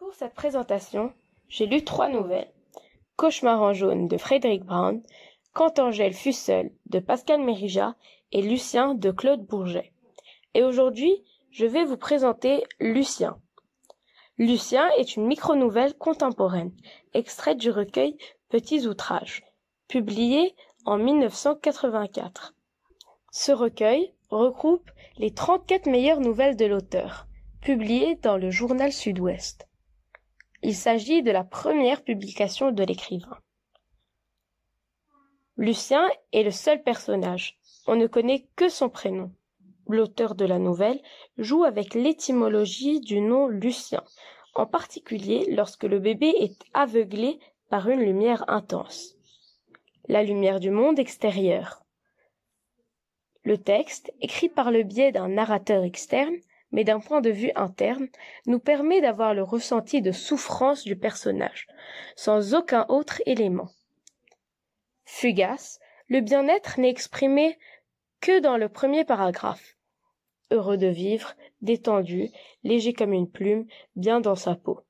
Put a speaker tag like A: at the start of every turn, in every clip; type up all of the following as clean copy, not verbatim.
A: Pour cette présentation, j'ai lu 3 nouvelles. Cauchemar en jaune de Frédéric Brown, Quand Angèle fut seule de Pascal Mérija et Lucien de Claude Bourget. Et aujourd'hui, je vais vous présenter Lucien. Lucien est une micro-nouvelle contemporaine, extraite du recueil Petits outrages, publié en 1984. Ce recueil regroupe les 34 meilleures nouvelles de l'auteur, publiées dans le journal Sud-Ouest. Il s'agit de la première publication de l'écrivain. Lucien est le seul personnage. On ne connaît que son prénom. L'auteur de la nouvelle joue avec l'étymologie du nom Lucien, en particulier lorsque le bébé est aveuglé par une lumière intense. La lumière du monde extérieur. Le texte, écrit par le biais d'un narrateur externe, mais d'un point de vue interne, nous permet d'avoir le ressenti de souffrance du personnage, sans aucun autre élément. Fugace, le bien-être n'est exprimé que dans le premier paragraphe. Heureux de vivre, détendu, léger comme une plume, bien dans sa peau.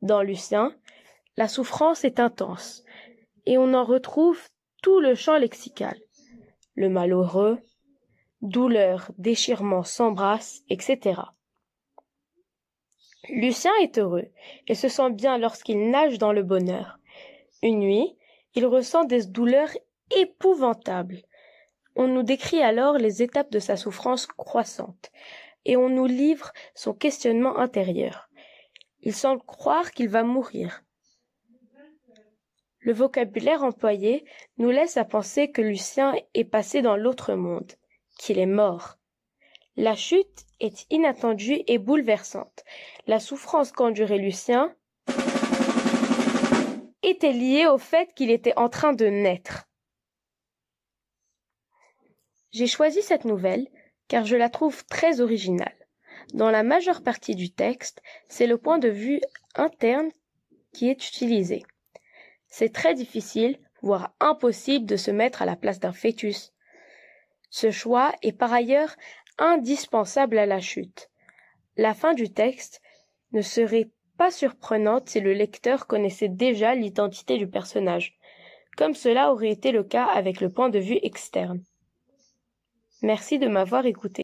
A: Dans Lucien, la souffrance est intense, et on en retrouve tout le champ lexical. Le malheureux, douleur, déchirement, s'embrasse, etc. Lucien est heureux et se sent bien lorsqu'il nage dans le bonheur. Une nuit, il ressent des douleurs épouvantables. On nous décrit alors les étapes de sa souffrance croissante et on nous livre son questionnement intérieur. Il semble croire qu'il va mourir. Le vocabulaire employé nous laisse à penser que Lucien est passé dans l'autre monde, qu'il est mort. La chute est inattendue et bouleversante. La souffrance qu'endurait Lucien était liée au fait qu'il était en train de naître. J'ai choisi cette nouvelle car je la trouve très originale. Dans la majeure partie du texte, c'est le point de vue interne qui est utilisé. C'est très difficile, voire impossible de se mettre à la place d'un fœtus. Ce choix est par ailleurs indispensable à la chute. La fin du texte ne serait pas surprenante si le lecteur connaissait déjà l'identité du personnage, comme cela aurait été le cas avec le point de vue externe. Merci de m'avoir écouté.